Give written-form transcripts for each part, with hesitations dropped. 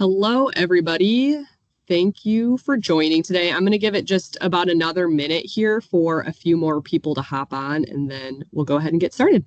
Hello, everybody. Thank you for joining today. I'm going to give it just about another minute here for a few more people to hop on, and then we'll go ahead and get started.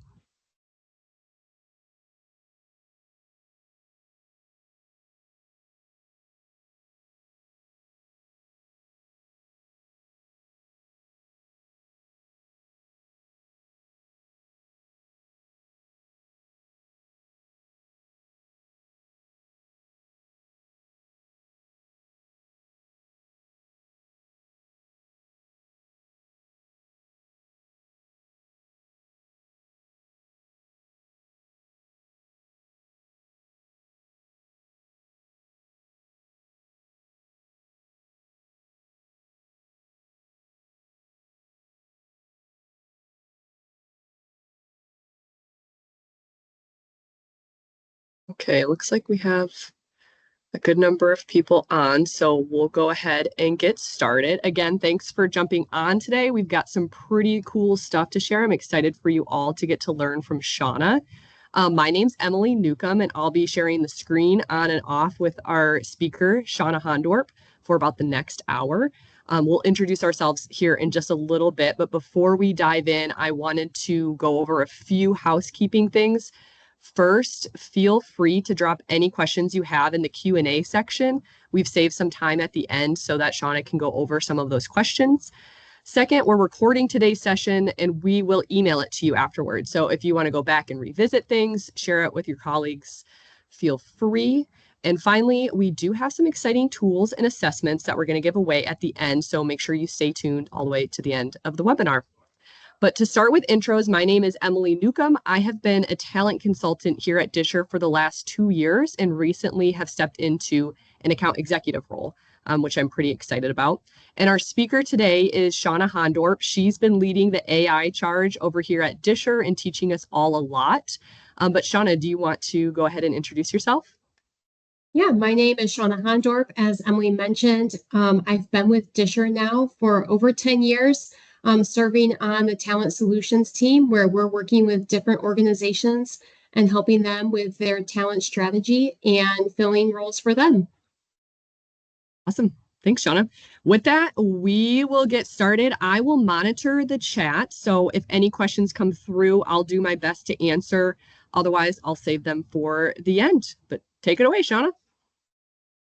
Okay, looks like we have a good number of people on, so we'll go ahead and get started. Again, thanks for jumping on today. We've got some pretty cool stuff to share. I'm excited for you all to get to learn from Shawna. My name's Emily Newcomb, and I'll be sharing the screen on and off with our speaker, Shawna Hondorp, for about the next hour. We'll introduce ourselves here in just a little bit, but before we dive in, I wanted to go over a few housekeeping things. First, feel free to drop any questions you have in the Q&A section. We've saved some time at the end so that Shawna can go over some of those questions. Second, we're recording today's session and we will email it to you afterwards. So if you want to go back and revisit things, share it with your colleagues, feel free. And finally, we do have some exciting tools and assessments that we're going to give away at the end. So make sure you stay tuned all the way to the end of the webinar. But to start with intros, my name is Emily Newcomb. I have been a talent consultant here at Disher for the last 2 years and recently have stepped into an account executive role, which I'm pretty excited about. And our speaker today is Shawna Hondorp. She's been leading the AI charge over here at Disher and teaching us all a lot. But Shawna, do you want to go ahead and introduce yourself? Yeah, my name is Shawna Hondorp. As Emily mentioned, I've been with Disher now for over 10 years, serving on the talent solutions team where we're working with different organizations and helping them with their talent strategy and filling roles for them. Awesome. Thanks, Shawna. With that, we will get started. I will monitor the chat. So if any questions come through, I'll do my best to answer. Otherwise, I'll save them for the end. But take it away, Shawna.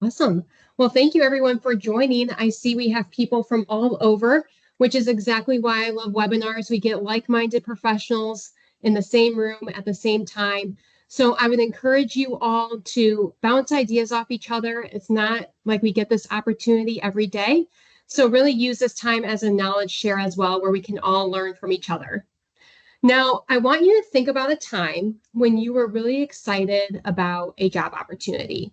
Awesome. Well, thank you everyone for joining. I see we have people from all over, which is exactly why I love webinars. We get like-minded professionals in the same room at the same time. So I would encourage you all to bounce ideas off each other. It's not like we get this opportunity every day. So really use this time as a knowledge share as well, where we can all learn from each other. Now, I want you to think about a time when you were really excited about a job opportunity.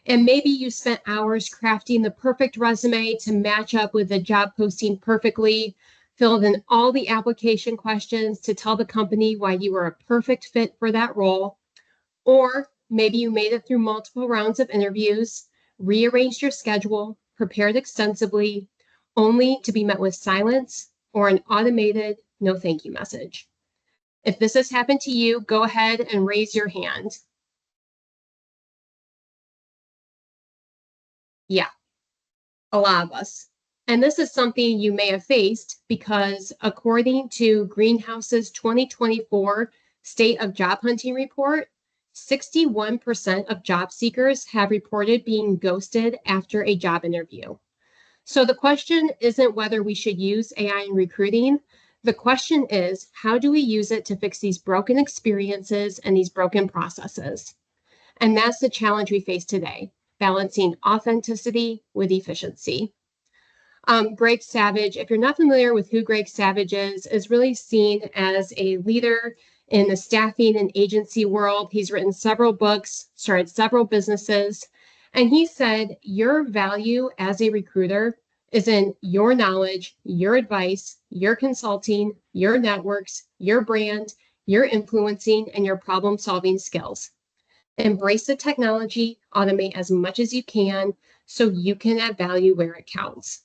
And maybe you spent hours crafting the perfect resume to match up with the job posting perfectly, filled in all the application questions to tell the company why you were a perfect fit for that role. Or maybe you made it through multiple rounds of interviews, rearranged your schedule, prepared extensively, only to be met with silence or an automated no thank you message. If this has happened to you, go ahead and raise your hand. Yeah, a lot of us. And this is something you may have faced because according to Greenhouse's 2024 State of Job Hunting Report, 61% of job seekers have reported being ghosted after a job interview. So the question isn't whether we should use AI in recruiting. The question is, how do we use it to fix these broken experiences and these broken processes? And that's the challenge we face today, balancing authenticity with efficiency. Greg Savage, if you're not familiar with who Greg Savage is really seen as a leader in the staffing and agency world. He's written several books, started several businesses, and he said, your value as a recruiter is in your knowledge, your advice, your consulting, your networks, your brand, your influencing, and your problem-solving skills. Embrace the technology, automate as much as you can so you can add value where it counts.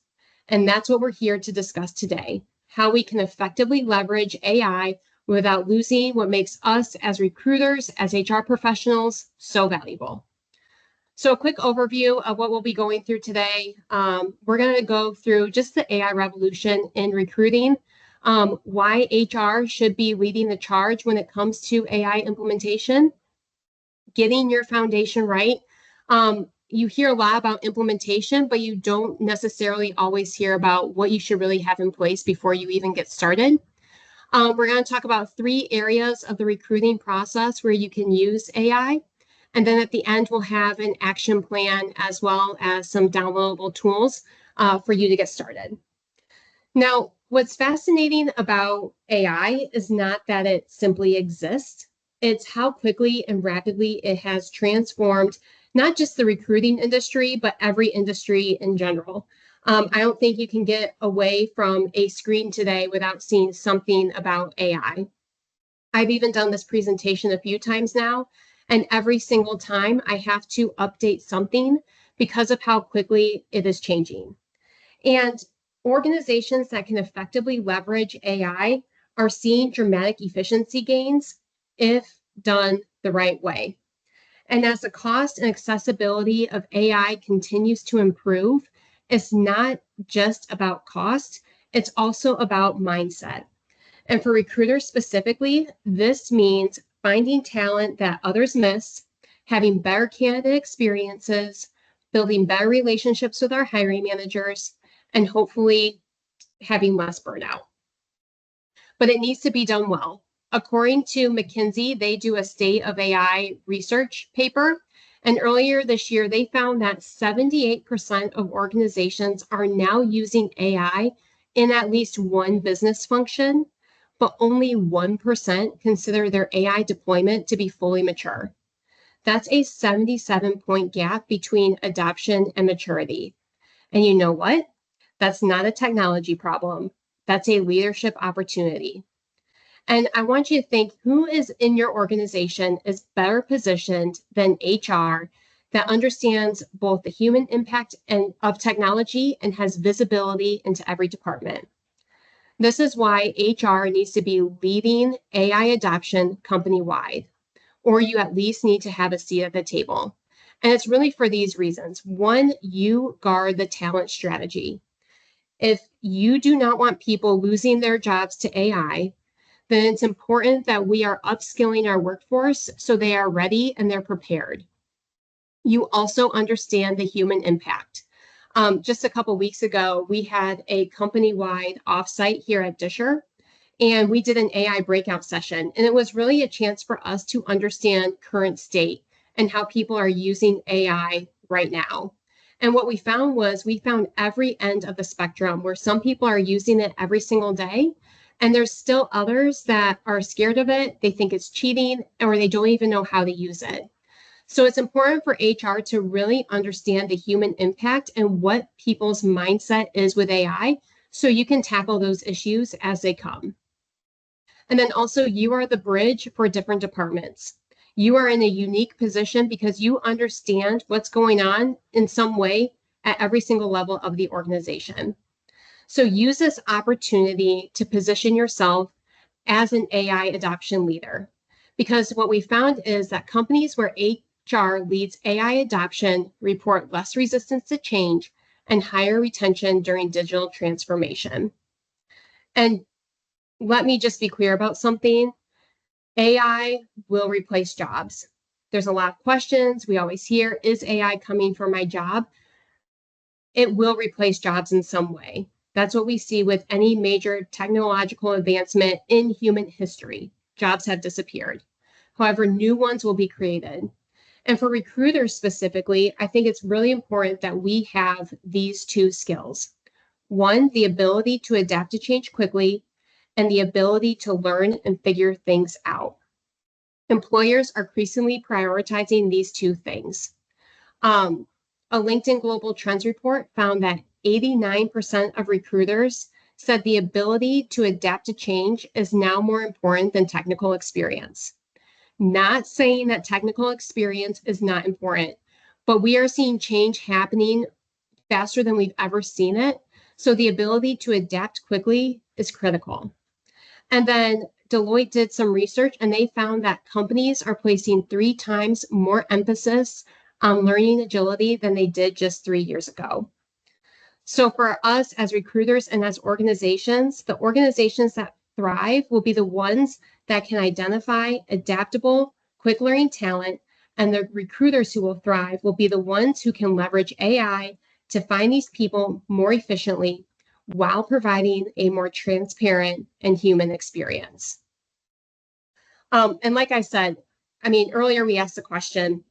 And that's what we're here to discuss today, how we can effectively leverage AI without losing what makes us as recruiters, as HR professionals, so valuable. So a quick overview of what we'll be going through today. We're going to go through just the AI revolution in recruiting, why HR should be leading the charge when it comes to AI implementation, getting your foundation right. You hear a lot about implementation, but you don't necessarily always hear about what you should really have in place before you even get started. We're going to talk about 3 areas of the recruiting process where you can use AI. And then at the end, we'll have an action plan as well as some downloadable tools for you to get started. Now, what's fascinating about AI is not that it simply exists. It's how quickly and rapidly it has transformed not just the recruiting industry, but every industry in general. I don't think you can get away from a screen today without seeing something about AI. I've even done this presentation a few times now, and every single time I have to update something because of how quickly it is changing. And organizations that can effectively leverage AI are seeing dramatic efficiency gains if done the right way. And as the cost and accessibility of AI continues to improve, it's not just about cost, it's also about mindset. And for recruiters specifically, this means finding talent that others miss, having better candidate experiences, building better relationships with our hiring managers, and hopefully having less burnout. But it needs to be done well. According to McKinsey, they do a state of AI research paper. And earlier this year, they found that 78% of organizations are now using AI in at least one business function, but only 1% consider their AI deployment to be fully mature. That's a 77-point gap between adoption and maturity. And you know what? That's not a technology problem. That's a leadership opportunity. And I want you to think who is in your organization is better positioned than HR that understands both the human impact of technology and has visibility into every department. This is why HR needs to be leading AI adoption company-wide, or you at least need to have a seat at the table. And it's really for these reasons. 1, you guard the talent strategy. If you do not want people losing their jobs to AI, then it's important that we are upskilling our workforce so they are ready and they're prepared. You also understand the human impact. Just a couple weeks ago, we had a company-wide offsite here at Disher, and we did an AI breakout session. And it was really a chance for us to understand current state and how people are using AI right now. And what we found every end of the spectrum where some people are using it every single day. And there's still others that are scared of it. They think it's cheating or they don't even know how to use it. So it's important for HR to really understand the human impact and what people's mindset is with AI so you can tackle those issues as they come. And then also you are the bridge for different departments. You are in a unique position because you understand what's going on in some way at every single level of the organization. So use this opportunity to position yourself as an AI adoption leader. Because what we found is that companies where HR leads AI adoption report less resistance to change and higher retention during digital transformation. And let me just be clear about something. AI will replace jobs. There's a lot of questions we always hear, is AI coming for my job? It will replace jobs in some way. That's what we see with any major technological advancement in human history. Jobs have disappeared. However, new ones will be created. And for recruiters specifically, I think it's really important that we have these 2 skills. 1, the ability to adapt to change quickly, and the ability to learn and figure things out. Employers are increasingly prioritizing these 2 things. A LinkedIn Global Trends report found that 89% of recruiters said the ability to adapt to change is now more important than technical experience. Not saying that technical experience is not important, but we are seeing change happening faster than we've ever seen it. So the ability to adapt quickly is critical. And then Deloitte did some research and they found that companies are placing 3 times more emphasis on learning agility than they did just 3 years ago. So for us as recruiters and as organizations, the organizations that thrive will be the ones that can identify adaptable, quick learning talent, and the recruiters who will thrive will be the ones who can leverage AI to find these people more efficiently while providing a more transparent and human experience. And like I said, earlier we asked the question,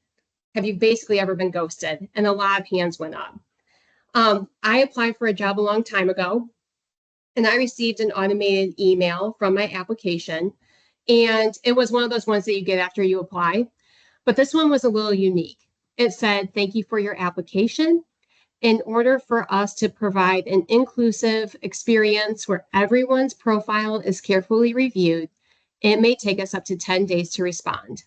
have you basically ever been ghosted? And a lot of hands went up. I applied for a job a long time ago, and I received an automated email from my application. And it was one of those ones that you get after you apply. But this one was a little unique. It said, "Thank you for your application. In order for us to provide an inclusive experience where everyone's profile is carefully reviewed, it may take us up to 10 days to respond."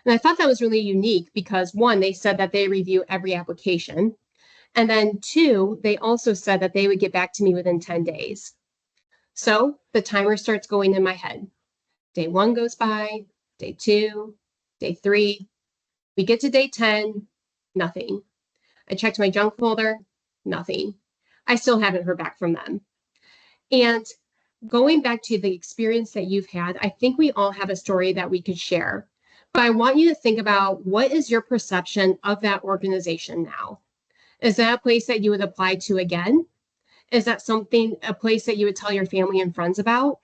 And I thought that was really unique because, one, they said that they review every application. And then two, they also said that they would get back to me within 10 days. So the timer starts going in my head. Day 1 goes by, day 2, day 3. We get to day 10, nothing. I checked my junk folder, nothing. I still haven't heard back from them. And going back to the experience that you've had, I think we all have a story that we could share. But I want you to think about, what is your perception of that organization now? Is that a place that you would apply to again? Is that a place that you would tell your family and friends about?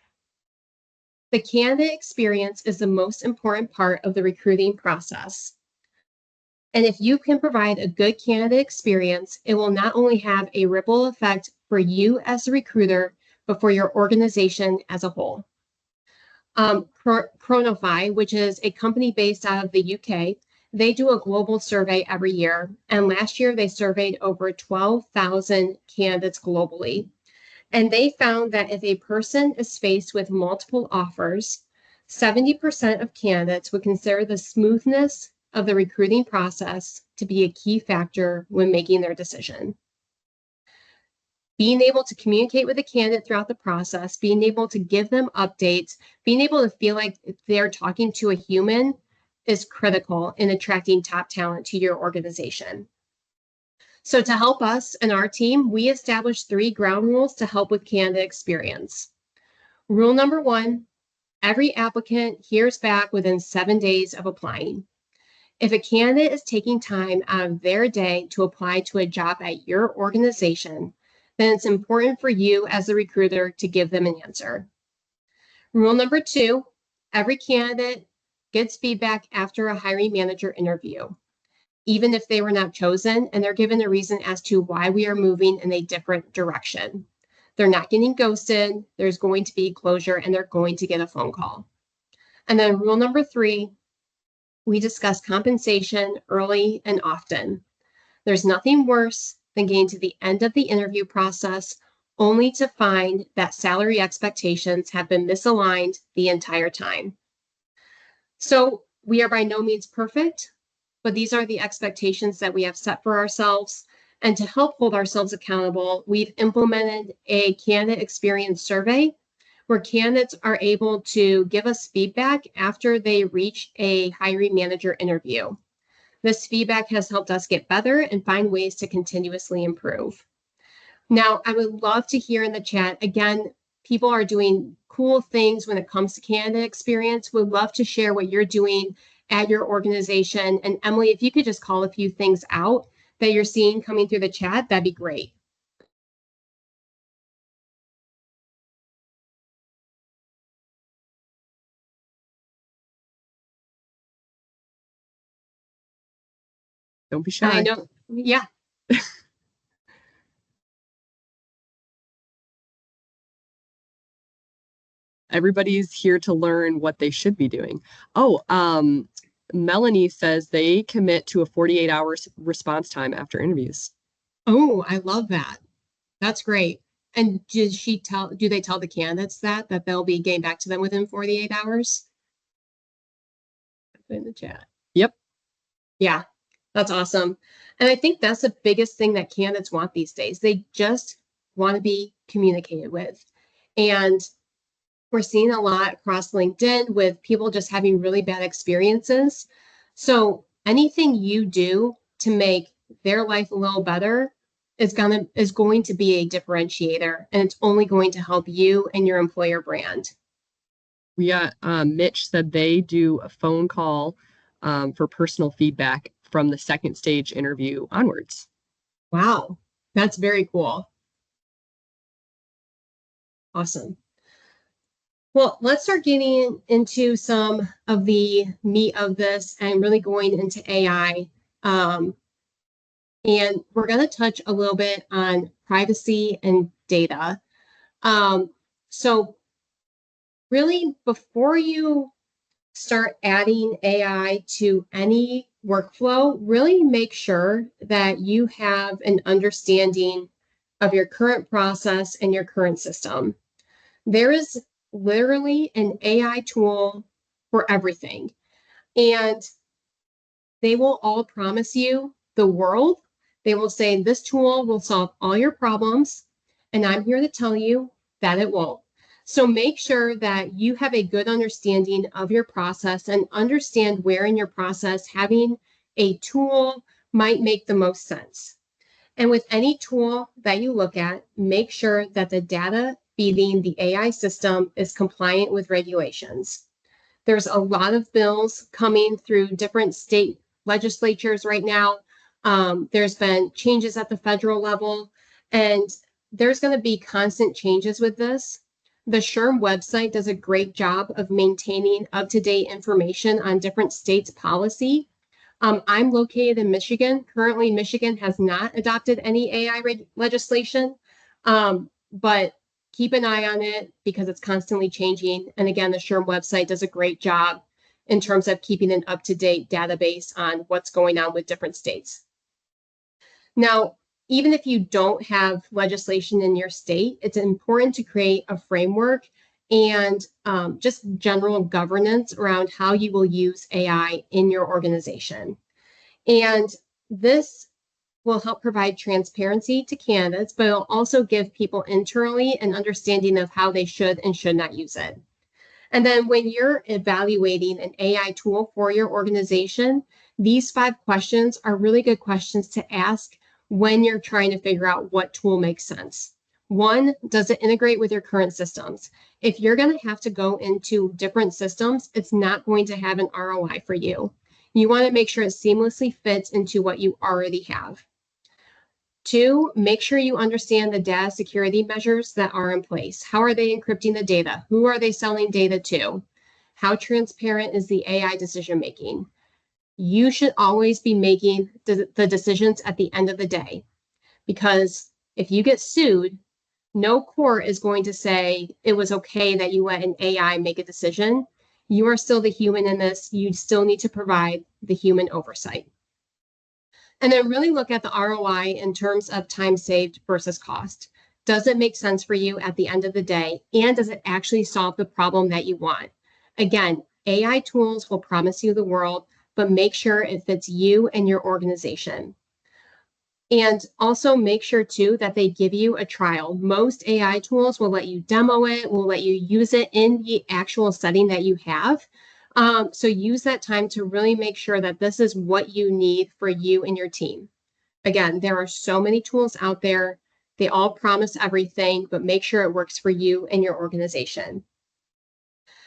The candidate experience is the most important part of the recruiting process. And if you can provide a good candidate experience, it will not only have a ripple effect for you as a recruiter, but for your organization as a whole. Chronify, which is a company based out of the UK, they do a global survey every year. And last year they surveyed over 12,000 candidates globally. And they found that if a person is faced with multiple offers, 70% of candidates would consider the smoothness of the recruiting process to be a key factor when making their decision. Being able to communicate with a candidate throughout the process, being able to give them updates, being able to feel like they're talking to a human is critical in attracting top talent to your organization. So to help us and our team, we established 3 ground rules to help with candidate experience. Rule number 1, every applicant hears back within 7 days of applying. If a candidate is taking time out of their day to apply to a job at your organization, then it's important for you as the recruiter to give them an answer. Rule number 2, every candidate gets feedback after a hiring manager interview, even if they were not chosen, and they're given a reason as to why we are moving in a different direction. They're not getting ghosted, there's going to be closure, and they're going to get a phone call. And then rule number 3, we discuss compensation early and often. There's nothing worse than getting to the end of the interview process only to find that salary expectations have been misaligned the entire time. So we are by no means perfect, but these are the expectations that we have set for ourselves. And to help hold ourselves accountable, we've implemented a candidate experience survey where candidates are able to give us feedback after they reach a hiring manager interview. This feedback has helped us get better and find ways to continuously improve. Now, I would love to hear in the chat, again, people are doing cool things when it comes to candidate experience. Would love to share what you're doing at your organization. And Emily, if you could just call a few things out that you're seeing coming through the chat, that'd be great. Don't be shy. I know, yeah. Everybody's here to learn what they should be doing. Oh, Melanie says they commit to a 48-hour response time after interviews. Oh, I love that. That's great. And do they tell the candidates that they'll be getting back to them within 48 hours? In the chat. Yep. Yeah, that's awesome. And I think that's the biggest thing that candidates want these days. They just want to be communicated with. And we're seeing a lot across LinkedIn with people just having really bad experiences. So anything you do to make their life a little better is going to be a differentiator, and it's only going to help you and your employer brand. We got Mitch said they do a phone call for personal feedback from the second stage interview onwards. Wow, that's very cool. Awesome. Well, let's start getting into some of the meat of this and really going into AI. And we're going to touch a little bit on privacy and data. So really, before you start adding AI to any workflow, really make sure that you have an understanding of your current process and your current system. There is literally an AI tool for everything, and they will all promise you the world. They will say this tool will solve all your problems, and I'm here to tell you that it won't. So make sure that you have a good understanding of your process and understand where in your process having a tool might make the most sense. And with any tool that you look at, make sure that the data feeding the AI system is compliant with regulations. There's a lot of bills coming through different state legislatures right now. There's been changes at the federal level, and there's going to be constant changes with this. The SHRM website does a great job of maintaining up-to-date information on different states' policy. I'm located in Michigan. Currently, Michigan has not adopted any AI legislation, but keep an eye on it because it's constantly changing. And again, the SHRM website does a great job in terms of keeping an up-to-date database on what's going on with different states. Now, even if you don't have legislation in your state, it's important to create a framework and just general governance around how you will use AI in your organization. And this will help provide transparency to candidates, but it'll also give people internally an understanding of how they should and should not use it. And then when you're evaluating an AI tool for your organization, these 5 questions are really good questions to ask when you're trying to figure out what tool makes sense. 1, does it integrate with your current systems? If you're going to have to go into different systems, it's not going to have an ROI for you. You want to make sure it seamlessly fits into what you already have. 2, make sure you understand the data security measures that are in place. How are they encrypting the data? Who are they selling data to? How transparent is the AI decision making? You should always be making the decisions at the end of the day, because if you get sued, no court is going to say it was okay that you let an AI make a decision. You are still the human in this. You still need to provide the human oversight. And then really look at the ROI in terms of time saved versus cost. Does it make sense for you at the end of the day? And does it actually solve the problem that you want? Again, AI tools will promise you the world, but make sure it fits you and your organization. And also make sure too that they give you a trial. Most AI tools will let you demo it, will let you use it in the actual setting that you have. So use that time to really make sure that this is what you need for you and your team. Again, there are so many tools out there. They all promise everything, but make sure it works for you and your organization.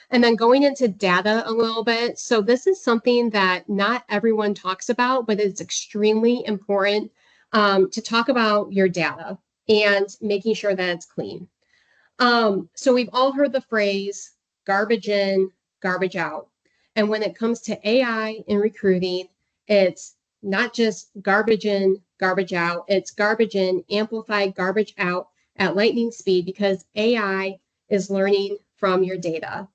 And then going into data a little bit. So this is something that not everyone talks about, but it's extremely important to talk about your data and making sure that it's clean. So we've all heard the phrase garbage in, garbage out. And when it comes to AI in recruiting, it's not just garbage in, garbage out. It's garbage in, amplified garbage out at lightning speed, because AI is learning from your data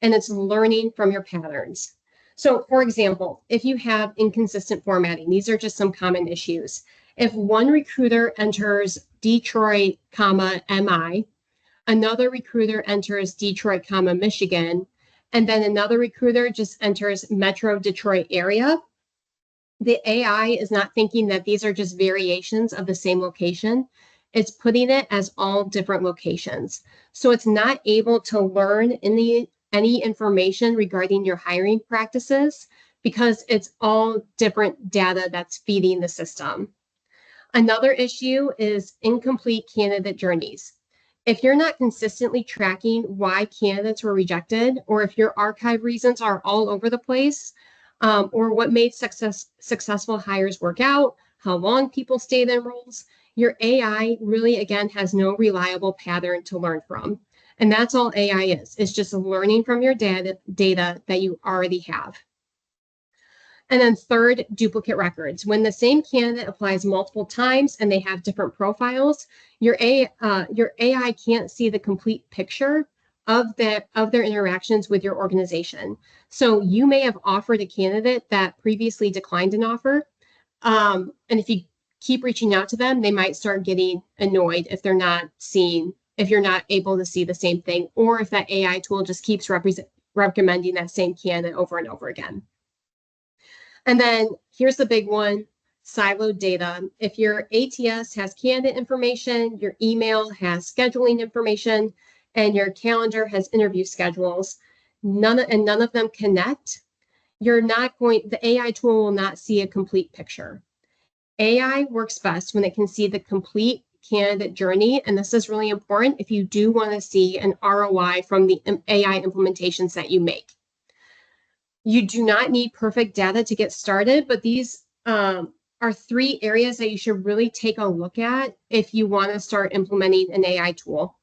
and it's learning from your patterns. So for example, if you have inconsistent formatting, these are just some common issues. If one recruiter enters Detroit, MI, another recruiter enters Detroit, Michigan, and then another recruiter just enters Metro Detroit area, the AI is not thinking that these are just variations of the same location. It's putting it as all different locations. So it's not able to learn any information regarding your hiring practices because it's all different data that's feeding the system. Another issue is incomplete candidate journeys. If you're not consistently tracking why candidates were rejected, or if your archive reasons are all over the place, or what made successful hires work out, how long people stayed in roles, your AI really, again, has no reliable pattern to learn from. And that's all AI is. It's just learning from your data that you already have. And then third, duplicate records. When the same candidate applies multiple times and they have different profiles, your AI can't see the complete picture of their interactions with your organization. So you may have offered a candidate that previously declined an offer. And if you keep reaching out to them, they might start getting annoyed if you're not able to see the same thing, or if that AI tool just keeps recommending that same candidate over and over again. And then here's the big one, siloed data. If your ATS has candidate information, your email has scheduling information, and your calendar has interview schedules, none of them connect, the AI tool will not see a complete picture. AI works best when it can see the complete candidate journey, and this is really important if you do want to see an ROI from the AI implementations that you make. You do not need perfect data to get started, but these are 3 areas that you should really take a look at if you want to start implementing an AI tool.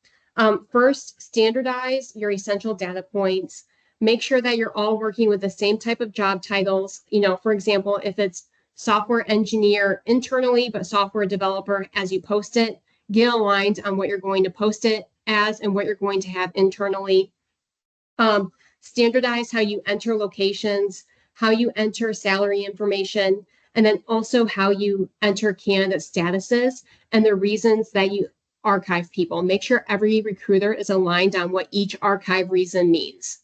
First, standardize your essential data points. Make sure that you're all working with the same type of job titles. For example, if it's software engineer internally, but software developer as you post it, get aligned on what you're going to post it as and what you're going to have internally. Standardize how you enter locations, how you enter salary information, and then also how you enter candidate statuses and the reasons that you archive people. Make sure every recruiter is aligned on what each archive reason means.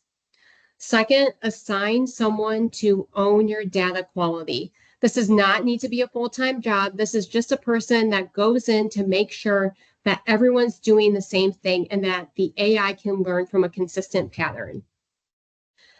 Second, assign someone to own your data quality. This does not need to be a full-time job. This is just a person that goes in to make sure that everyone's doing the same thing and that the AI can learn from a consistent pattern.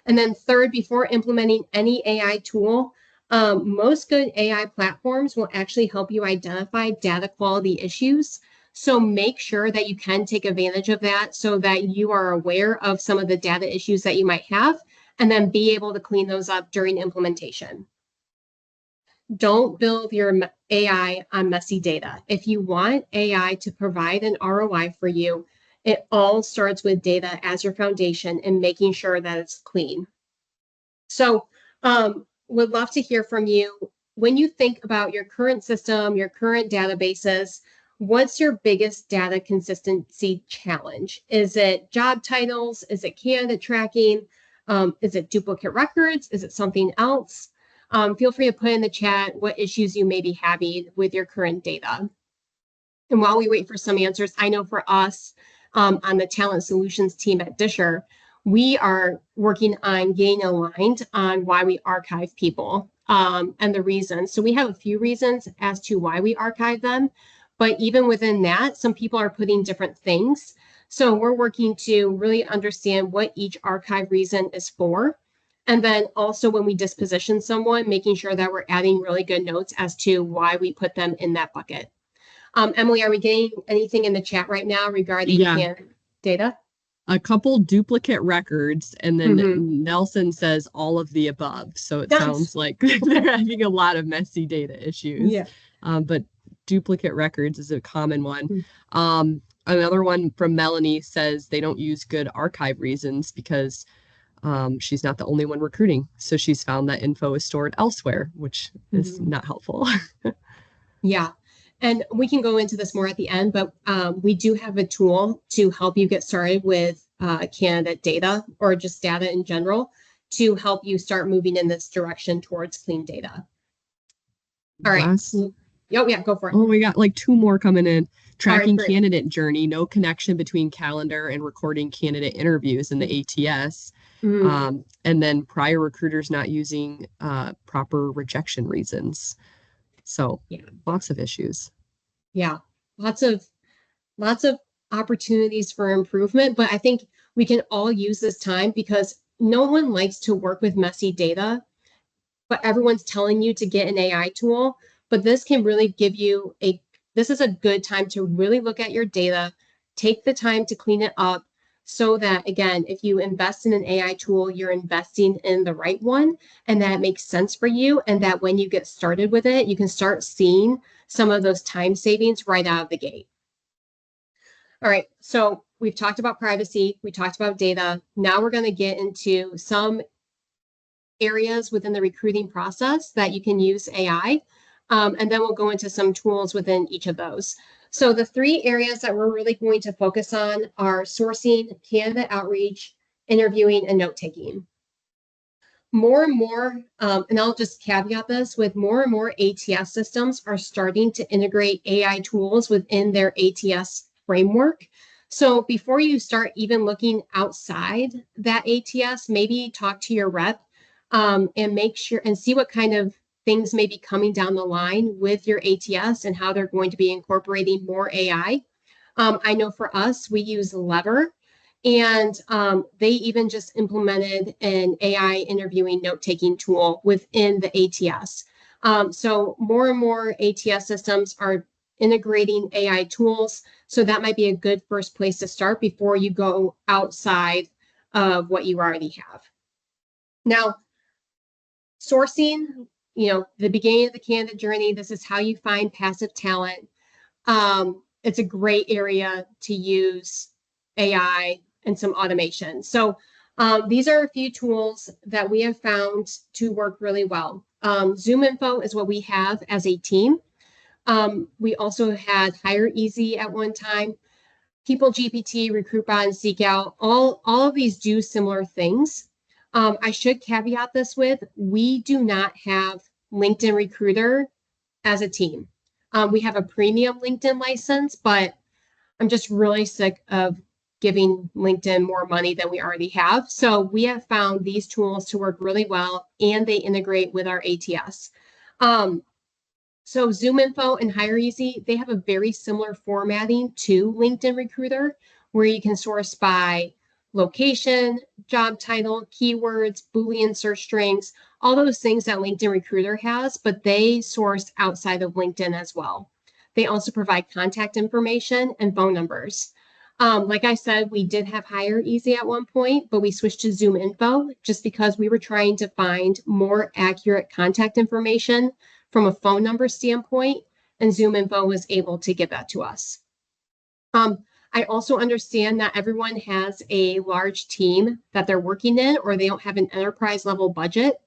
And then third, before implementing any AI tool, most good AI platforms will actually help you identify data quality issues. So make sure that you can take advantage of that so that you are aware of some of the data issues that you might have, and then be able to clean those up during implementation. Don't build your AI on messy data. If you want AI to provide an ROI for you, it all starts with data as your foundation and making sure that it's clean. So would love to hear from you. When you think about your current system, your current databases, what's your biggest data consistency challenge? Is it job titles? Is it candidate tracking? Is it duplicate records? Is it something else? Feel free to put in the chat what issues you may be having with your current data. And while we wait for some answers, I know for us on the talent solutions team at Disher, we are working on getting aligned on why we archive people and the reasons. So we have a few reasons as to why we archive them, but even within that, some people are putting different things. So we're working to really understand what each archive reason is for. And then also when we disposition someone, making sure that we're adding really good notes as to why we put them in that bucket. Emily, are we getting anything in the chat right now regarding data? A couple duplicate records, and then Nelson says all of the above. So it sounds like they're having a lot of messy data issues. Yeah. But duplicate records is a common one. Another one from Melanie says they don't use good archive reasons because she's not the only one recruiting. So she's found that info is stored elsewhere, which is not helpful. Yeah. And we can go into this more at the end, but we do have a tool to help you get started with candidate data or just data in general to help you start moving in this direction towards clean data. All right. Oh, yeah, go for it. Oh, we got like 2 more coming in. Tracking candidate journey, no connection between calendar and recording candidate interviews in the ATS. And then prior recruiters not using proper rejection reasons. So lots of issues. Yeah, lots of opportunities for improvement, but I think we can all use this time because no one likes to work with messy data. but everyone's telling you to get an AI tool. But this can really give you this is a good time to really look at your data, take the time to clean it up so that, again, if you invest in an AI tool, you're investing in the right one and that makes sense for you. And that when you get started with it, you can start seeing some of those time savings right out of the gate. All right, so we've talked about privacy, we talked about data. Now we're going to get into some areas within the recruiting process that you can use AI. And then we'll go into some tools within each of those. So the three areas that we're really going to focus on are sourcing, candidate outreach, interviewing, and note-taking. More and more, and I'll just caveat this, with more and more ATS systems are starting to integrate AI tools within their ATS framework. So before you start even looking outside that ATS, maybe talk to your rep and make sure and see what kind of things may be coming down the line with your ATS and how they're going to be incorporating more AI. I know for us, we use Lever, and they even just implemented an AI interviewing note-taking tool within the ATS. So more and more ATS systems are integrating AI tools. So that might be a good first place to start before you go outside of what you already have. Now, sourcing, the beginning of the candidate journey, this is how you find passive talent. It's a great area to use AI and some automation. So these are a few tools that we have found to work really well. Zoom Info is what we have as a team. We also had Hire Easy at one time. People GPT, RecruitBot, and SeekOut, all of these do similar things. I should caveat this with, we do not have LinkedIn Recruiter as a team. We have a premium LinkedIn license, but I'm just really sick of giving LinkedIn more money than we already have. So we have found these tools to work really well, and they integrate with our ATS. So Zoom Info and Hire Easy, they have a very similar formatting to LinkedIn Recruiter, where you can source by location, job title, keywords, Boolean search strings, all those things that LinkedIn Recruiter has, but they source outside of LinkedIn as well. They also provide contact information and phone numbers. Like I said, we did have Hire Easy at one point, but we switched to Zoom Info just because we were trying to find more accurate contact information from a phone number standpoint, and Zoom Info was able to give that to us. I also understand that everyone has a large team that they're working in, or they don't have an enterprise level budget.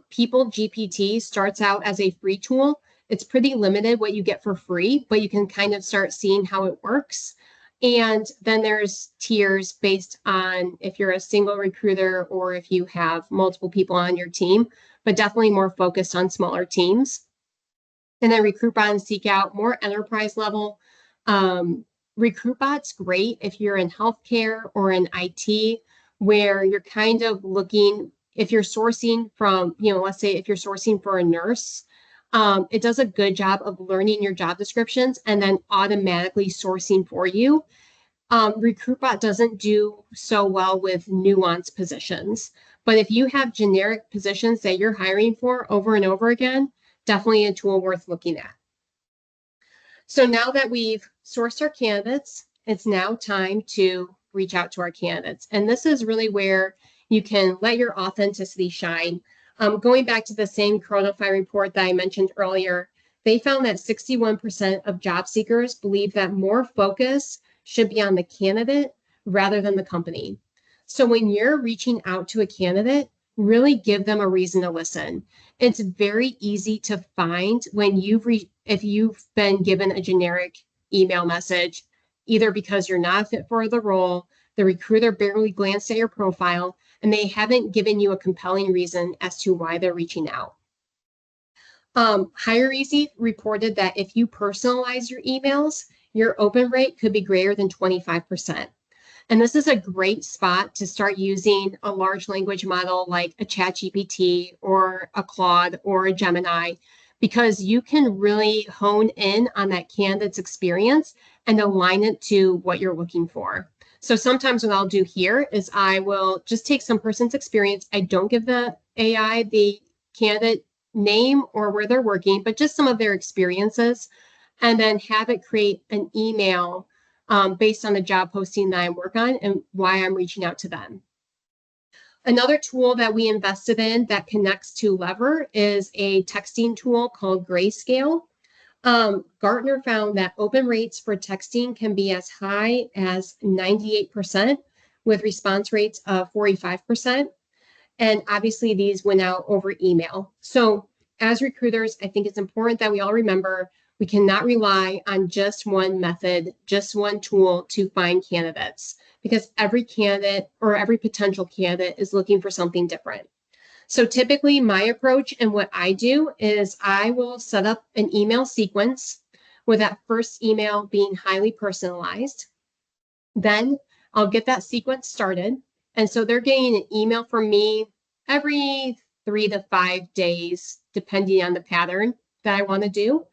People GPT starts out as a free tool. It's pretty limited what you get for free, but you can kind of start seeing how it works. And then there's tiers based on if you're a single recruiter or if you have multiple people on your team, but definitely more focused on smaller teams. And then RecruitBot and SeekOut, more enterprise level. RecruitBot's great if you're in healthcare or in IT, where you're kind of looking, if you're sourcing from, let's say if you're sourcing for a nurse, it does a good job of learning your job descriptions and then automatically sourcing for you. RecruitBot doesn't do so well with nuanced positions, but if you have generic positions that you're hiring for over and over again, definitely a tool worth looking at. So now that we've sourced our candidates, it's now time to reach out to our candidates. And this is really where you can let your authenticity shine. Going back to the same Chronify report that I mentioned earlier, they found that 61% of job seekers believe that more focus should be on the candidate rather than the company. So when you're reaching out to a candidate, really give them a reason to listen. It's very easy to find when if you've been given a generic email message, either because you're not fit for the role, the recruiter barely glanced at your profile, and they haven't given you a compelling reason as to why they're reaching out. Hire Easy reported that if you personalize your emails, your open rate could be greater than 25%. And this is a great spot to start using a large language model like a ChatGPT or a Claude or a Gemini, because you can really hone in on that candidate's experience and align it to what you're looking for. So sometimes what I'll do here is I will just take some person's experience. I don't give the AI the candidate name or where they're working, but just some of their experiences, and then have it create an email based on the job posting that I work on and why I'm reaching out to them. Another tool that we invested in that connects to Lever is a texting tool called Grayscale. Gartner found that open rates for texting can be as high as 98% with response rates of 45%. And obviously these went out over email. So as recruiters, I think it's important that we all remember we cannot rely on just one method, just one tool to find candidates, because every candidate or every potential candidate is looking for something different. So typically my approach and what I do is I will set up an email sequence with that first email being highly personalized. Then I'll get that sequence started. And so they're getting an email from me every 3 to 5 days, depending on the pattern that I want to do.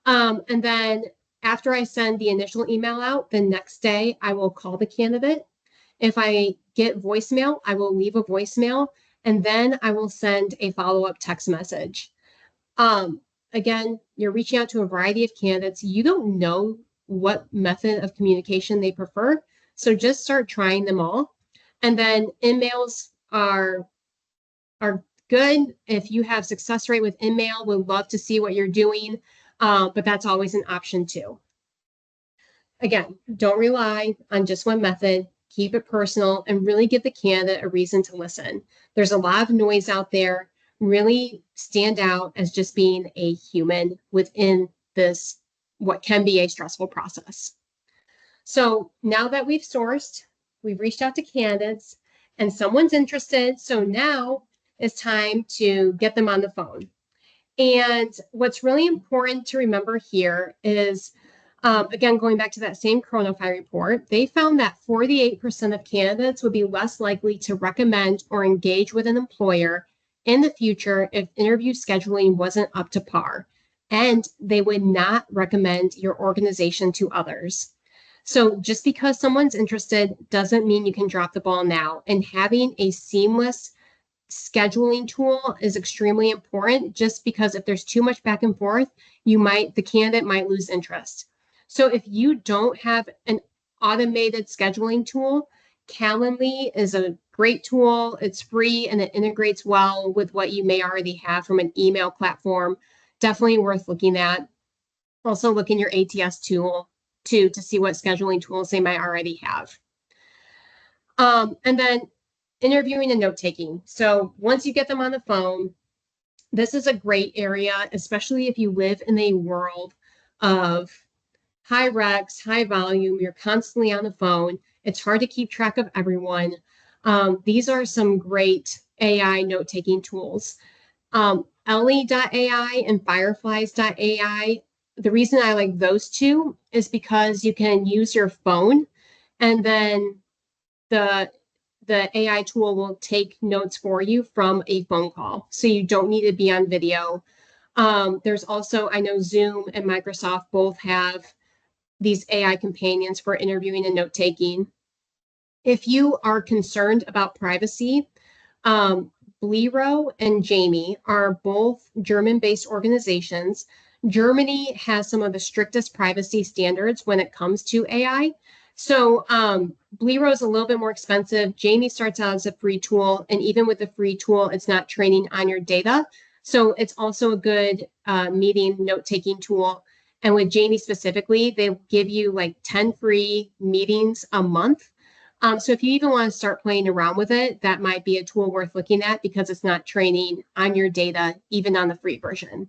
And then after I send the initial email out, the next day I will call the candidate. If I get voicemail, I will leave a voicemail, and then I will send a follow-up text message. Again, you're reaching out to a variety of candidates. You don't know what method of communication they prefer, so just start trying them all. And then emails are good. If you have success rate with email, we'd love to see what you're doing, but that's always an option too. Again, don't rely on just one method. Keep it personal and really give the candidate a reason to listen. There's a lot of noise out there. Really stand out as just being a human within this, what can be a stressful process. So now that we've sourced, we've reached out to candidates and someone's interested. So now it's time to get them on the phone. And what's really important to remember here is, again, going back to that same Chronify report, they found that 48% of candidates would be less likely to recommend or engage with an employer in the future if interview scheduling wasn't up to par, and they would not recommend your organization to others. So just because someone's interested doesn't mean you can drop the ball now, and having a seamless scheduling tool is extremely important, just because if there's too much back and forth, the candidate might lose interest. So if you don't have an automated scheduling tool, Calendly is a great tool. It's free and it integrates well with what you may already have from an email platform. Definitely worth looking at. Also look in your ATS tool too to see what scheduling tools they might already have. And then interviewing and note-taking. So once you get them on the phone, this is a great area, especially if you live in a world of high recs, high volume, you're constantly on the phone. It's hard to keep track of everyone. These are some great AI note-taking tools. Ellie.ai and Fireflies.ai. The reason I like those two is because you can use your phone and then the AI tool will take notes for you from a phone call. So you don't need to be on video. There's also, I know Zoom and Microsoft both have these AI companions for interviewing and note-taking. If you are concerned about privacy, Blero and Jamie are both German-based organizations. Germany has some of the strictest privacy standards when it comes to AI. So Blero is a little bit more expensive. Jamie starts out as a free tool, and even with the free tool, it's not training on your data. So it's also a good meeting note-taking tool. And with Jamie specifically, they give you like 10 free meetings a month. So if you even want to start playing around with it, that might be a tool worth looking at because it's not training on your data, even on the free version.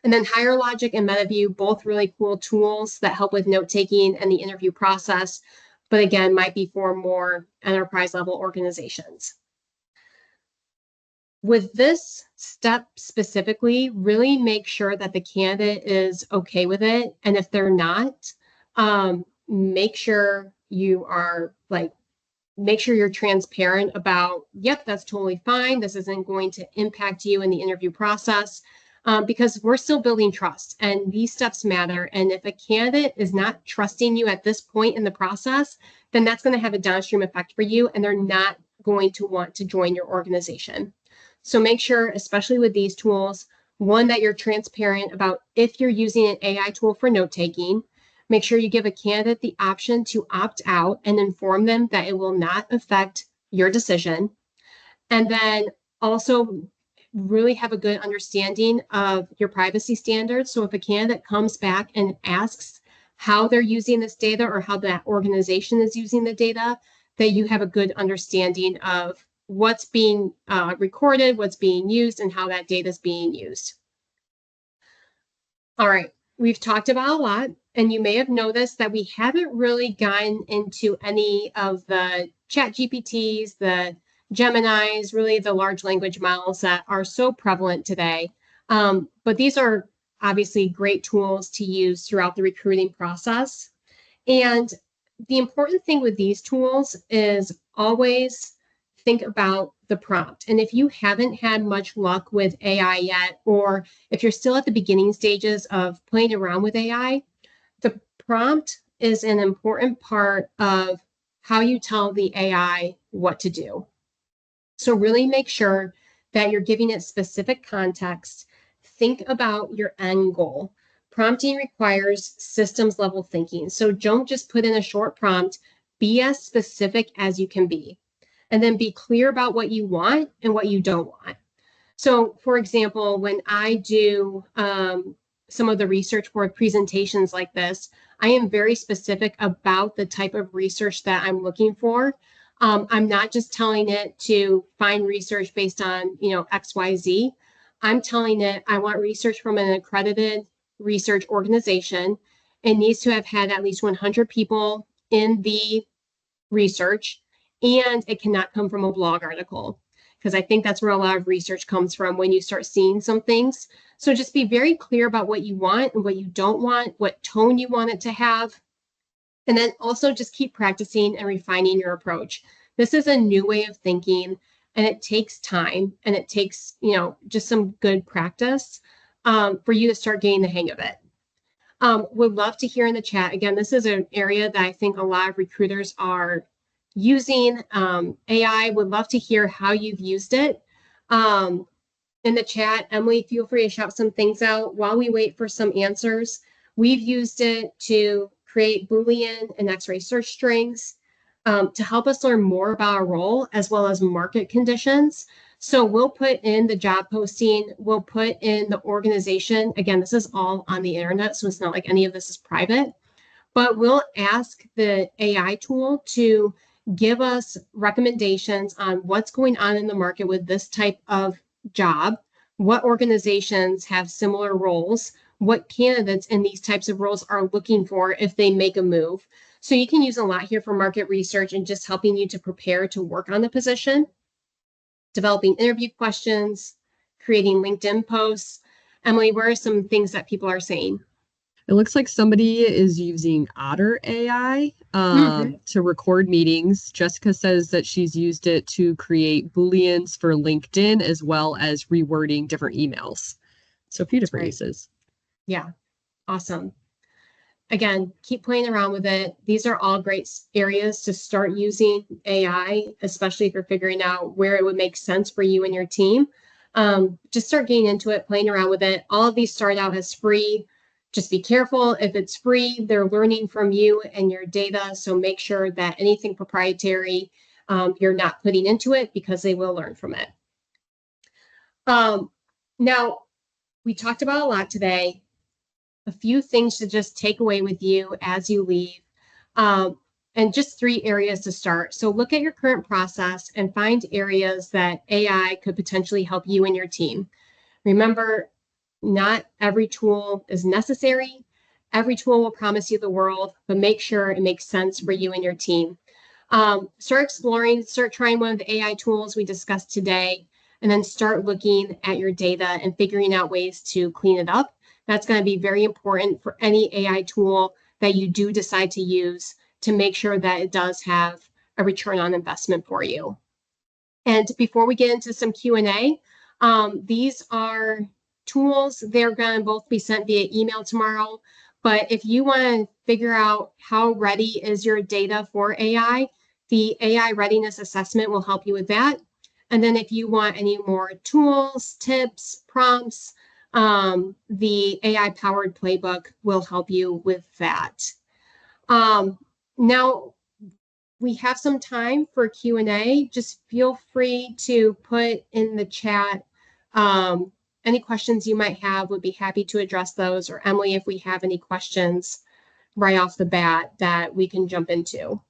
And then Higher Logic and MetaView, both really cool tools that help with note-taking and the interview process, but again, might be for more enterprise level organizations. With this step specifically, really make sure that the candidate is okay with it. And if they're not, make sure you are make sure you're transparent about, yep, that's totally fine. This isn't going to impact you in the interview process, because we're still building trust and these steps matter. And if a candidate is not trusting you at this point in the process, then that's going to have a downstream effect for you and they're not going to want to join your organization. So make sure, especially with these tools, one, that you're transparent about if you're using an AI tool for note taking. Make sure you give a candidate the option to opt out and inform them that it will not affect your decision. And then also really have a good understanding of your privacy standards. So if a candidate comes back and asks how they're using this data or how that organization is using the data, that you have a good understanding of what's being recorded, what's being used, and how that data is being used. All right, we've talked about a lot, and you may have noticed that we haven't really gotten into any of the chat GPTs, the Geminis, really the large language models that are so prevalent today. But these are obviously great tools to use throughout the recruiting process. And the important thing with these tools is always think about the prompt. And if you haven't had much luck with AI yet, or if you're still at the beginning stages of playing around with AI, the prompt is an important part of how you tell the AI what to do. So really make sure that you're giving it specific context. Think about your end goal. Prompting requires systems level thinking. So don't just put in a short prompt, be as specific as you can be. And then be clear about what you want and what you don't want. So for example, when I do some of the research for presentations like this, I am very specific about the type of research that I'm looking for. I'm not just telling it to find research based on, XYZ. I'm telling it I want research from an accredited research organization. It needs to have had at least 100 people in the research, and it cannot come from a blog article, because I think that's where a lot of research comes from when you start seeing some things. So just be very clear about what you want and what you don't want, what tone you want it to have. And then also just keep practicing and refining your approach. This is a new way of thinking, and it takes time, and it takes, just some good practice for you to start getting the hang of it. Would love to hear in the chat. Again, this is an area that I think a lot of recruiters are using. AI, would love to hear how you've used it. In the chat, Emily, feel free to shout some things out while we wait for some answers. We've used it to create Boolean and X-ray search strings to help us learn more about our role as well as market conditions. So we'll put in the job posting, we'll put in the organization. Again, this is all on the internet, so it's not like any of this is private, but we'll ask the AI tool to give us recommendations on what's going on in the market with this type of job, what organizations have similar roles, what candidates in these types of roles are looking for if they make a move. So you can use a lot here for market research and just helping you to prepare to work on the position, developing interview questions, creating LinkedIn posts. Emily, where are some things that people are saying? It looks like somebody is using Otter AI to record meetings. Jessica says that she's used it to create Booleans for LinkedIn as well as rewording different emails. So a few different uses. Yeah, awesome. Again, keep playing around with it. These are all great areas to start using AI, especially if you're figuring out where it would make sense for you and your team. Just start getting into it, playing around with it. All of these start out as free. Just be careful. If it's free, they're learning from you and your data. So make sure that anything proprietary, you're not putting into it, because they will learn from it. Now, we talked about a lot today. A few things to just take away with you as you leave, and just 3 areas to start. So look at your current process and find areas that AI could potentially help you and your team. Remember, not every tool is necessary. Every tool will promise you the world, but make sure it makes sense for you and your team. Start exploring, start trying one of the AI tools we discussed today, and then start looking at your data and figuring out ways to clean it up. That's going to be very important for any AI tool that you do decide to use, to make sure that it does have a return on investment for you. And before we get into some Q&A, these are tools. They're going to both be sent via email tomorrow. But if you want to figure out how ready is your data for AI, the AI readiness assessment will help you with that. And then if you want any more tools, tips, prompts, the AI powered playbook will help you with that. Now we have some time for Q&A. Just feel free to put in the chat any questions you might have. Would be happy to address those. Or Emily, if we have any questions right off the bat that we can jump into.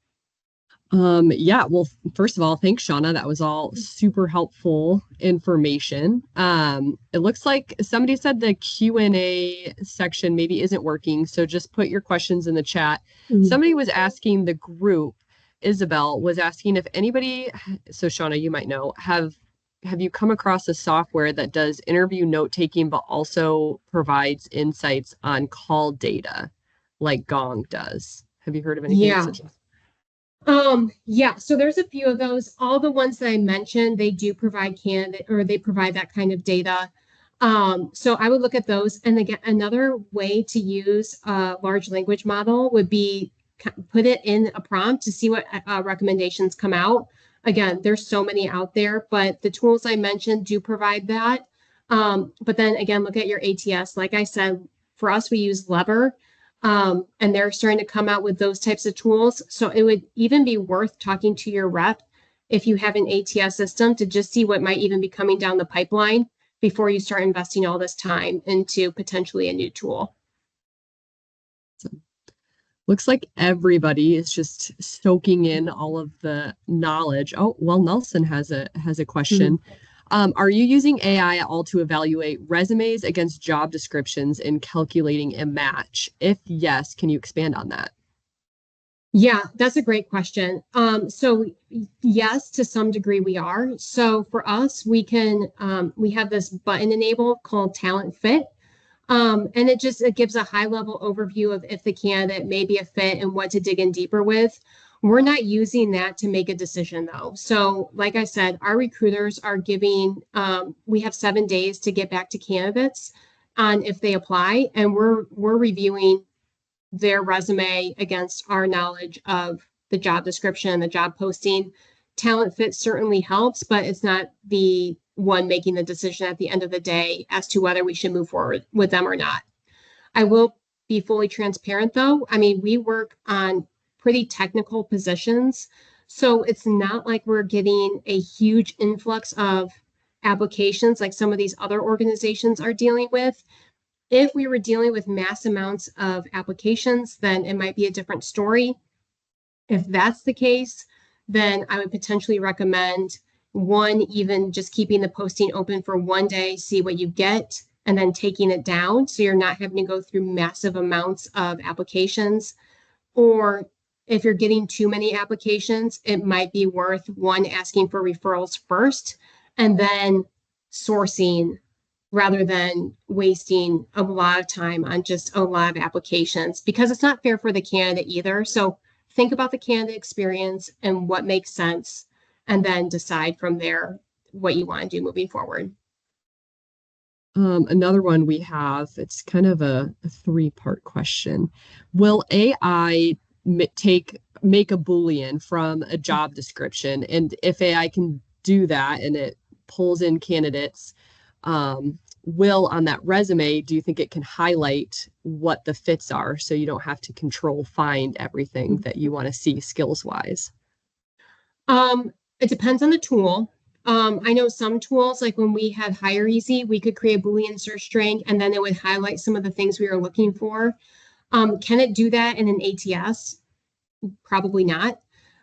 Yeah, well, first of all, thanks, Shawna. That was all super helpful information. It looks like somebody said the Q&A section maybe isn't working, so just put your questions in the chat. Somebody was asking the group, Isabel was asking if anybody, so Shawna, you might know, have you come across a software that does interview note taking but also provides insights on call data like Gong does? Have you heard of anything Yeah. such as? Yeah, so there's a few of those. All the ones that I mentioned, they do provide candidate or they provide that kind of data. So I would look at those. And again, another way to use a large language model would be put it in a prompt to see what recommendations come out. Again, there's so many out there, but the tools I mentioned do provide that. But then again, look at your ATS. Like I said, for us, we use Lever. And they're starting to come out with those types of tools. So it would even be worth talking to your rep if you have an ATS system to just see what might even be coming down the pipeline before you start investing all this time into potentially a new tool. Looks like everybody is just soaking in all of the knowledge. Oh, well, Nelson has a question. Are you using AI at all to evaluate resumes against job descriptions in calculating a match? If yes, can you expand on that? Yeah, that's a great question. So yes, to some degree we are. So for us, we have this button enabled called Talent Fit. And it gives a high level overview of if the candidate may be a fit and what to dig in deeper with. We're not using that to make a decision though. So like I said, our recruiters are we have 7 days to get back to candidates on if they apply, and we're reviewing their resume against our knowledge of the job description, the job posting. Talent Fit certainly helps, but it's not the one making the decision at the end of the day as to whether we should move forward with them or not. I will be fully transparent though. I mean, we work on pretty technical positions, so it's not like we're getting a huge influx of applications like some of these other organizations are dealing with. If we were dealing with mass amounts of applications, then it might be a different story. If that's the case, then I would potentially recommend one, even just keeping the posting open for 1 day, see what you get, and then taking it down so you're not having to go through massive amounts of applications. Or if you're getting too many applications, it might be worth one, asking for referrals first and then sourcing rather than wasting a lot of time on just a lot of applications, because it's not fair for the candidate either. So think about the candidate experience and what makes sense, and then decide from there what you want to do moving forward. Another one we have, it's kind of a three-part question. Will AI make a Boolean from a job description? And if AI can do that and it pulls in candidates, will on that resume, do you think it can highlight what the fits are so you don't have to control find everything that you want to see skills wise? It depends on the tool. I know some tools, like when we had Hire Easy, we could create a Boolean search string and then it would highlight some of the things we were looking for. Can it do that in an ATS? Probably not.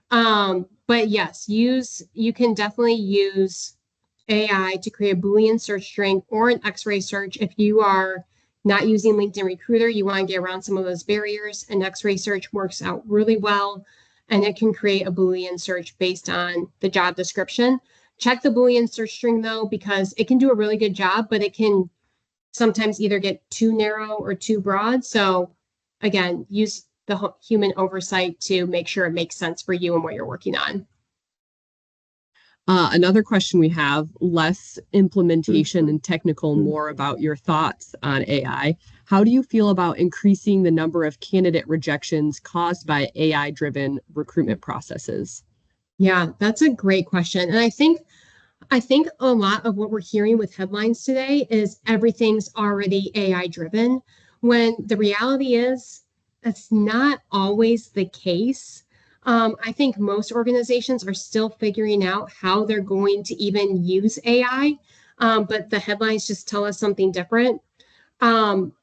But yes, you can definitely use AI to create a Boolean search string or an X-ray search. If you are not using LinkedIn Recruiter, you want to get around some of those barriers, an X-ray search works out really well, and it can create a Boolean search based on the job description. Check the Boolean search string though, because it can do a really good job, but it can sometimes either get too narrow or too broad. So again, use the human oversight to make sure it makes sense for you and what you're working on. Another question we have, less implementation and technical, more about your thoughts on AI. How do you feel about increasing the number of candidate rejections caused by AI-driven recruitment processes? Yeah, that's a great question. And I think I think a lot of what we're hearing with headlines today is everything's already AI driven, when the reality is that's not always the case. I think most organizations are still figuring out how they're going to even use AI, but the headlines just tell us something different. Um,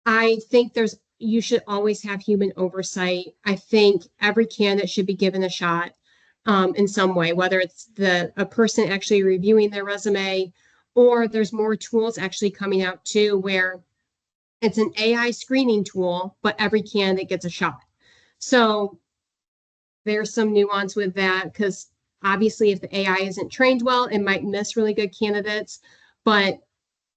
I think you should always have human oversight. I think every candidate should be given a shot in some way, whether it's a person actually reviewing their resume, or there's more tools actually coming out too, where it's an AI screening tool, but every candidate gets a shot. So there's some nuance with that, because obviously if the AI isn't trained well, it might miss really good candidates. But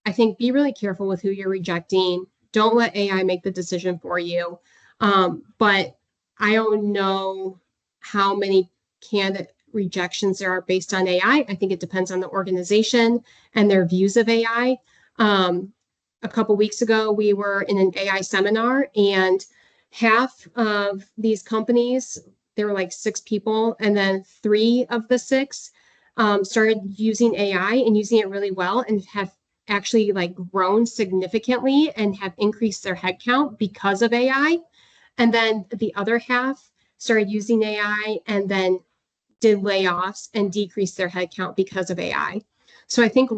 I think be really careful with who you're rejecting. Don't let AI make the decision for you. But I don't know how many candidate rejections there are based on AI. I think it depends on the organization and their views of AI. A couple weeks ago, we were in an AI seminar, and half of these companies, there were like 6 people, and then 3 of the 6 started using AI and using it really well, and have actually like grown significantly and have increased their headcount because of AI. And then the other half started using AI and then did layoffs and decreased their headcount because of AI. So I think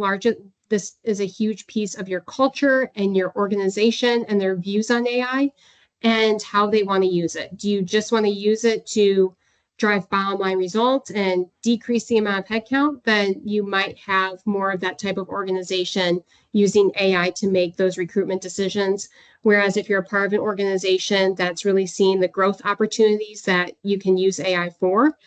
this is a huge piece of your culture and your organization and their views on AI and how they want to use it. Do you just want to use it to drive bottom line results and decrease the amount of headcount? Then you might have more of that type of organization using AI to make those recruitment decisions. Whereas if you're a part of an organization that's really seeing the growth opportunities that you can use AI for,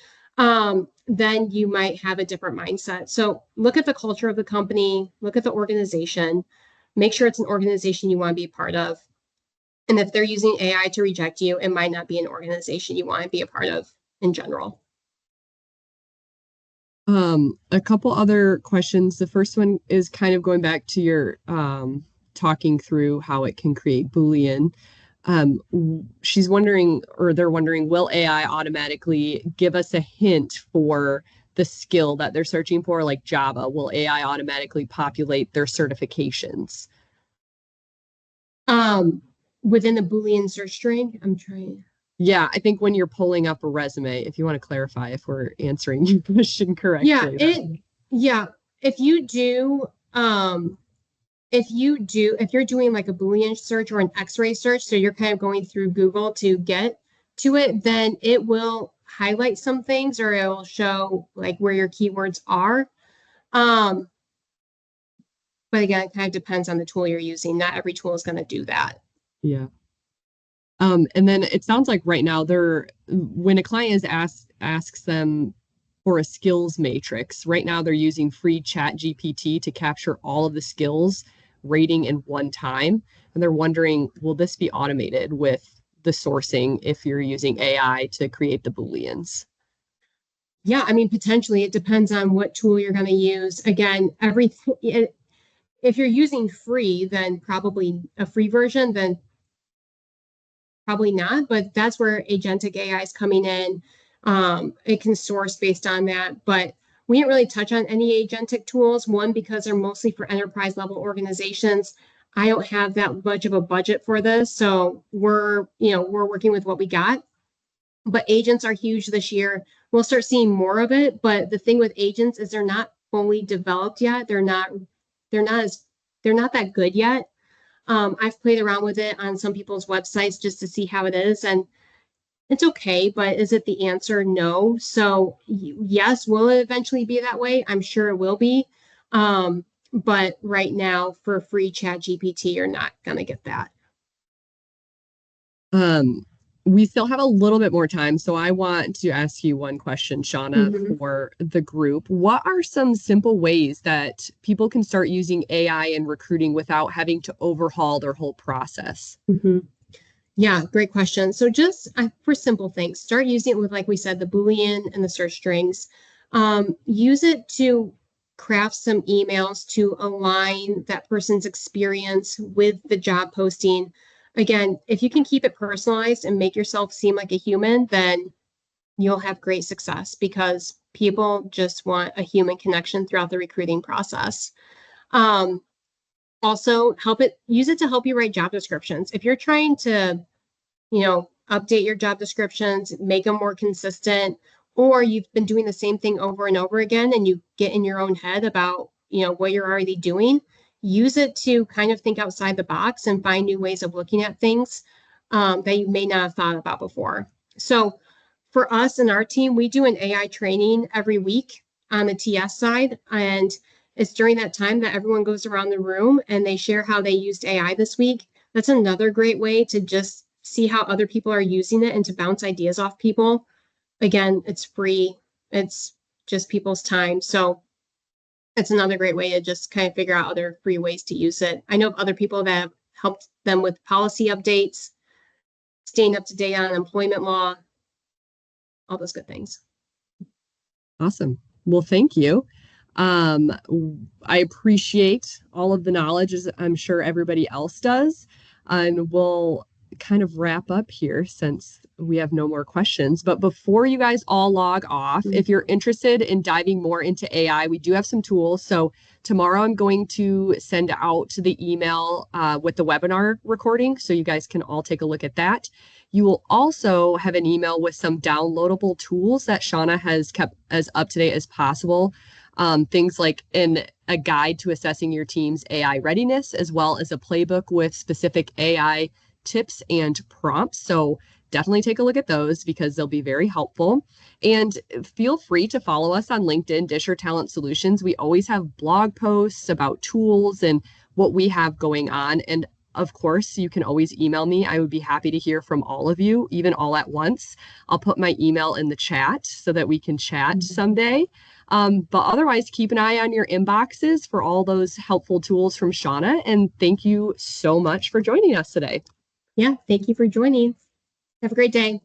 then you might have a different mindset. So look at the culture of the company, look at the organization, make sure it's an organization you want to be a part of. And if they're using AI to reject you, it might not be an organization you want to be a part of in general. A couple other questions. The first one is kind of going back to your talking through how it can create Boolean. She's wondering, or they're wondering, will AI automatically give us a hint for the skill that they're searching for, like Java? Will AI automatically populate their certifications? Within the Boolean search string, I'm trying. Yeah, I think when you're pulling up a resume, if you want to clarify if we're answering your question correctly. Yeah, if you do, if you're doing like a Boolean search or an X-ray search, so you're kind of going through Google to get to it, then it will highlight some things, or it will show like where your keywords are. But again, it kind of depends on the tool you're using. Not every tool is going to do that. Yeah. And then it sounds like right now when a client asks them for a skills matrix, right now they're using free chat GPT to capture all of the skills rating in one time. And they're wondering, will this be automated with the sourcing if you're using AI to create the Booleans? Yeah, I mean, potentially it depends on what tool you're going to use. Again, if you're using free, then probably a free version, then probably not, but that's where agentic AI is coming in. It can source based on that, but we didn't really touch on any agentic tools. One, because they're mostly for enterprise level organizations. I don't have that much of a budget for this, so we're working with what we got. But agents are huge this year. We'll start seeing more of it. But the thing with agents is they're not fully developed yet. They're not that good yet. I've played around with it on some people's websites just to see how it is, and it's okay, but is it the answer? No. So yes, will it eventually be that way? I'm sure it will be. But right now, for free chat GPT, you're not going to get that. We still have a little bit more time, so I want to ask you one question, Shawna, for the group. What are some simple ways that people can start using AI in recruiting without having to overhaul their whole process? Yeah, great question. So just for simple things, start using it with, like we said, the Boolean and the search strings. Use it to craft some emails to align that person's experience with the job posting. Again, if you can keep it personalized and make yourself seem like a human, then you'll have great success, because People just want a human connection throughout the recruiting process. Also, use it to help you write job descriptions. If you're trying to, update your job descriptions, make them more consistent, or you've been doing the same thing over and over again and you get in your own head about, what you're already doing, use it to kind of think outside the box and find new ways of looking at things that you may not have thought about before. So for us and our team, we do an AI training every week on the TS side. And it's during that time that everyone goes around the room and they share how they used AI this week. That's another great way to just see how other people are using it and to bounce ideas off people. Again, it's free. It's just people's time. So it's another great way to just kind of figure out other free ways to use it. I know of other people that have helped them with policy updates, staying up to date on employment law, all those good things. Awesome. Well, thank you. I appreciate all of the knowledge, as I'm sure everybody else does. And we'll kind of wrap up here since we have no more questions. But before you guys all log off, if you're interested in diving more into AI, we do have some tools. So tomorrow I'm going to send out the email with the webinar recording, so you guys can all take a look at that. You will also have an email with some downloadable tools that Shawna has kept as up to date as possible. Things like a guide to assessing your team's AI readiness, as well as a playbook with specific AI tips and prompts. So definitely take a look at those because they'll be very helpful. And feel free to follow us on LinkedIn, Disher Talent Solutions. We always have blog posts about tools and what we have going on. And of course, you can always email me. I would be happy to hear from all of you, even all at once. I'll put my email in the chat so that we can chat someday. But otherwise, keep an eye on your inboxes for all those helpful tools from Shawna. And thank you so much for joining us today. Yeah, thank you for joining. Have a great day.